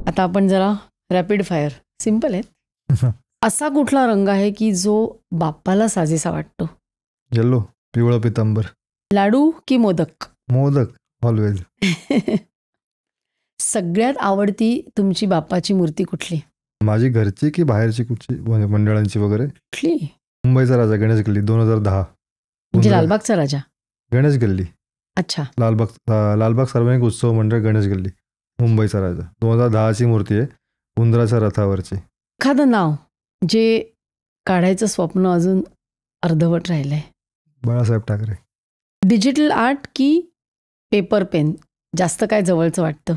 आता आपण जरा रॅपिड फायर, सिंपल आहे. असा कुठला रंग आहे की जो बाप्पाला साजेसा वाटतो? येलो, पिवळा पितांबर. लाडू की मोदक? मोदक ऑलवेज. सगळ्यात आवडती तुमची बाप्पाची मूर्ती कुठली? माझी घरची की बाहेरची कुठची, मंडळांची वगैरे? कुठली? मुंबईचा राजा, गणेश गल्ली, 2010. म्हणजे लालबागचा राजा? गणेश गल्ली. अच्छा. लालबाग सार्वजनिक उत्सव मंडळ, गणेश गल्ली, मुंबईचा राजा. 2010ची मूर्ती आहे, उंदराच्या रथावरची. एखादं नाव जे काढायचं स्वप्न अजून अर्धवट राहिलंय? बाळासाहेब ठाकरे. डिजिटल आर्ट की पेपर पेन, जास्त काय जवळचं वाटतं?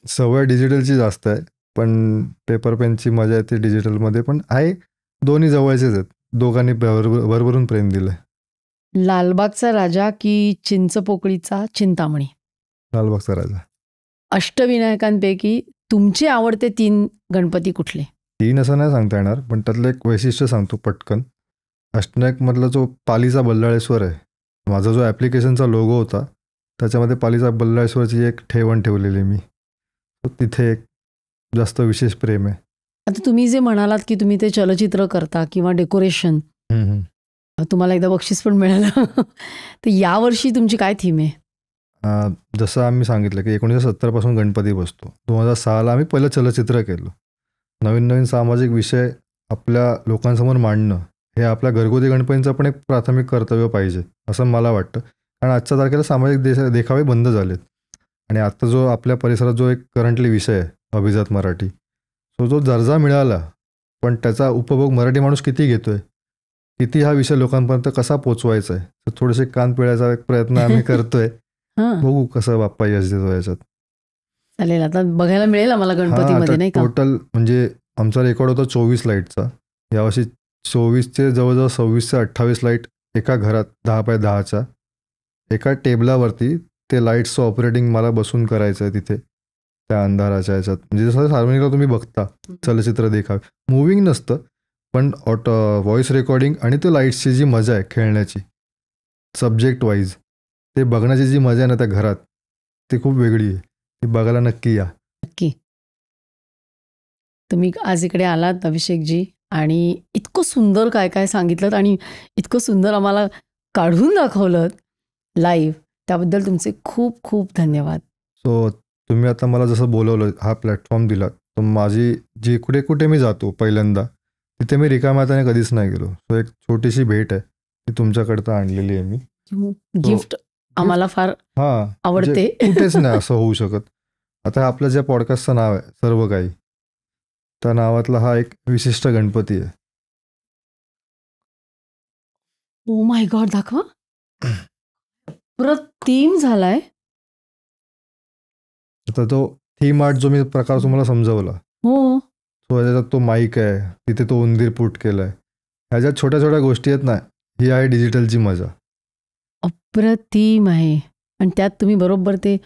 सवय डिजिटलची जास्त आहे, पण पेपर पेनची मजा येते डिजिटलमध्ये पण आहे. दोन्ही जवळचेच आहेत, दोघांनी भरभरून प्रेम दिलंय. लालबागचा राजा की चिंचपोकळीचा चिंतामणी? लालबागचा राजा. अष्टविनायकांपैकी तुमचे आवडते 3 गणपती कुठले? 3 असं नाही सांगता येणार, पण त्यातलं एक वैशिष्ट्य सांगतो पटकन. अष्टविनायकमधला जो पालीचा बल्लाळेश्वर आहे, माझा जो ॲप्लिकेशनचा लोगो होता त्याच्यामध्ये पालीचा बल्लाळेश्वरची एक ठेवण ठेवलेली मी, तिथे एक जास्त विशेष प्रेम आहे. आता तुम्ही जे म्हणालात की तुम्ही ते चलचित्र करता किंवा डेकोरेशन, तुम्हाला एकदा बक्षीस पण मिळालं, तर यावर्षी तुमची काय थीम आहे? जसं आम्ही सांगितलं की 1970 पासून गणपती बसतो. 2006ला आम्ही पहिलं चलचित्र केलं. नवीन नवीन सामाजिक विषय आपल्या लोकांसमोर मांडणं हे आपल्या घरगुती गणपतींचं पण एक प्राथमिक कर्तव्य पाहिजे असं मला वाटतं. कारण आजच्या तारखेला सामाजिक देखावे बंद झालेत आणि आत्ता जो आपल्या परिसरात जो एक करंटली विषय आहे अभिजात मराठी, सो जो दर्जा मिळाला, पण त्याचा उपभोग मराठी माणूस किती घेतोय, किती हा विषय लोकांपर्यंत कसा पोचवायचा आहे, तर थोडेसे कान पिळायचा एक प्रयत्न आम्ही करतोय. बघू कसं बाप्पा यश देतो याच्यात. चालेल, आता बघायला मिळेल आम्हाला गणपतीमध्ये, नाही का? टोटल म्हणजे आमचा रेकॉर्ड होता 24 लाईटचा. यावर्षी 24चे जवळजवळ 26 ते 28 लाईट एका घरात 10x10च्या एका टेबलावरती ते लाईट्सचं ऑपरेटिंग मला बसून करायचं आहे तिथे त्या अंधाराच्या याच्यात. म्हणजे जसं सार्वजनिकला तुम्ही बघता चलचित्र देखावे, मुव्हिंग नसतं पण व्हॉइस रेकॉर्डिंग आणि ते लाईट्सची जी मजा आहे खेळण्याची सब्जेक्ट वाईज, ते बघण्याची जी मजा आहे ना त्या घरात, ती खूप वेगळी आहे. ती बघायला नक्की या. नक्की. तुम्ही आज इकडे आलात अभिषेकजी आणि इतकं सुंदर काय काय सांगितलं आणि इतकं सुंदर आम्हाला काढून दाखवलं लाईव्ह, त्याबद्दल तुमचे खूप खूप धन्यवाद. सो तुम्ही आता मला जसं बोलवलं, हा प्लॅटफॉर्म दिला, तर माझी जी कुठे मी जातो पहिल्यांदा तिथे मी रिकाम्या हाताने कधीच नाही गेलो. सो एक छोटीशी भेट आहे ती तुमच्याकडे आणलेली आहे मी. गिफ्ट आम्हाला फार आवडते. कुठेच नाही असं होऊ शकत. आता आपलं ज्या पॉडकास्टचं नाव आहे सर्व काही, त्या नावातला हा एक विशिष्ट गणपती आहे. ओ माय गॉड, दाखवा. प्रतिम झालाय. आता तो थीम आर्ट जो मी प्रकार तुम्हाला समजवला, हो, तो याच्यात तो माईक आहे, तिथे तो उंदीर पुट केलाय, ह्याच्यात छोट्या छोट्या गोष्टी आहेत ना, ही आहे डिजिटलची मजा. अप्रतिम आहे. आणि त्यात तुम्ही बरोबर ते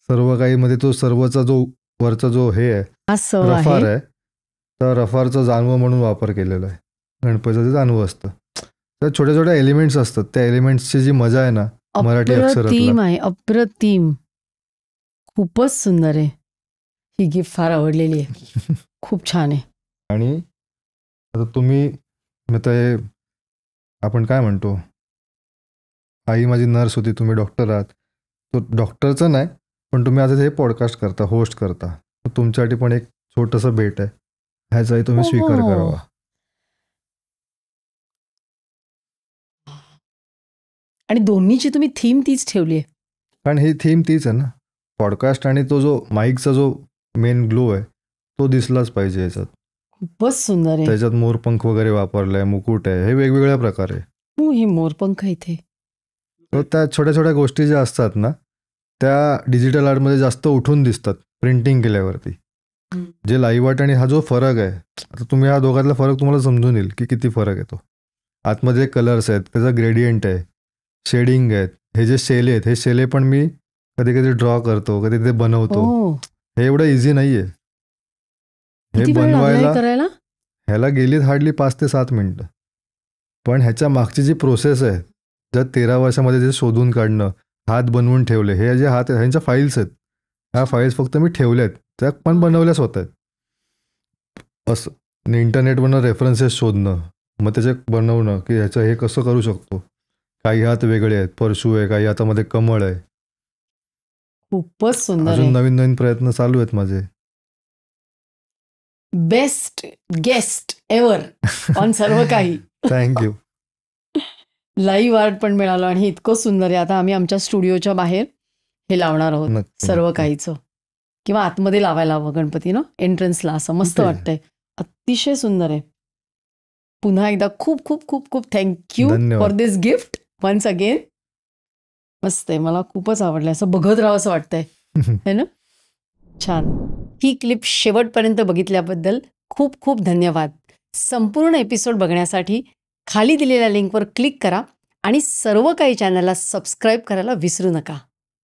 सर्व काही मध्ये तो सर्वचा जो वरचा जो हे आहे रफार आहे, तर रफारचा जानवं म्हणून वापर केलेला आहे. गणपतीचं जे जानवं असतं तर छोट्या छोट्या एलिमेंट्स असतात, त्या एलिमेंट्सची जी मजा आहे ना मराठी अप्रतिम आहे. अप्रतिम, खूपच सुंदर आहे. ही गिफ्ट फार आवडलेली आहे. खूप छान आहे. आणि आता तुम्ही हे आपण काय म्हणतो, आई माझी नर्स होती, तुम्ही डॉक्टर आहात. तो डॉक्टरचं नाही, पण तुम्ही आता हे पॉडकास्ट करता, होस्ट करता, तर तुमच्यासाठी पण एक छोटंसं भेट आहे, ह्याचाही तुम्ही स्वीकार करावा. आणि दोन्हीची तुम्ही थीम तीच ठेवली आहे. कारण ही थीम तीच आहे ना, पॉडकास्ट आणि तो जो माईकचा जो मेन ग्लो आहे तो दिसलाच पाहिजे याच्यात. खूपच सुंदर आहे. त्याच्यात मोरपंख वगैरे वापरलाय, मुकुट आहे, हे वेगवेगळ्या प्रकारे. हे मोरपंख इथे, तर त्या छोट्या छोट्या गोष्टी ज्या असतात ना त्या डिजिटल आर्टमध्ये जास्त उठून दिसतात प्रिंटिंग केल्यावरती. जे लाईव्ह आर्ट आणि हा जो फरक आहे, आता तुम्ही हा दोघातला फरक तुम्हाला समजून येईल की किती फरक येतो. आतमध्ये कलर्स आहेत, त्याचा ग्रेडियंट आहे, शेडिंग आहेत, हे जे शेले आहेत, हे शेले पण मी कधी कधी ड्रॉ करतो, कधी कधी बनवतो. हे एवढं इझी नाहीये हे बनवायला. ह्याला गेलीत हार्डली 5 ते 7 मिनिटं. पण ह्याच्या मागची जी प्रोसेस आहे, ज्या 13 वर्षामध्ये जे शोधून काढणं, हात बनवून ठेवले, हे जे हात आहेत ह्यांच्या फाईल्स आहेत, ह्या फाईल्स फक्त मी ठेवल्या आहेत त्या पण बनवल्याच होत आहेत असं. आणि इंटरनेटवरनं रेफरन्सेस शोधणं, मग त्याचे बनवणं की ह्याचं हे कसं करू शकतो. काही हात वेगळे आहेत, परशू आहे, काही हातामध्ये कमळ आहे. खूपच सुंदर अजून आहे. नवीन नवीन प्रयत्न चालू आहेत माझे. बेस्ट गेस्ट एव्हर ऑन सर्व काही. थँक्यू. लाईव्ह आर्ट पण मिळालं आणि हे इतकं सुंदर आहे. आता आम्ही आमच्या स्टुडिओच्या बाहेर हे लावणार आहोत नक्की, सर्व नक्की. काहीचं, किंवा आतमध्ये लावायला हवं गणपती ना एंट्रन्सला, असं मस्त कुठे? वाटतंय. अतिशय सुंदर आहे. पुन्हा एकदा खूप खूप खूप खूप थँक्यू धन्यवाद. For this gift once again. मस्त आहे, मला खूपच आवडलं, असं बघत राहावं असं वाटतंय है ना. छान. ही क्लिप शेवटपर्यंत बघितल्याबद्दल खूप खूप धन्यवाद. संपूर्ण एपिसोड बघण्यासाठी खाली दिलेल्या लिंकवर क्लिक करा आणि सर्व काही चॅनलला सबस्क्राईब करायला विसरू नका.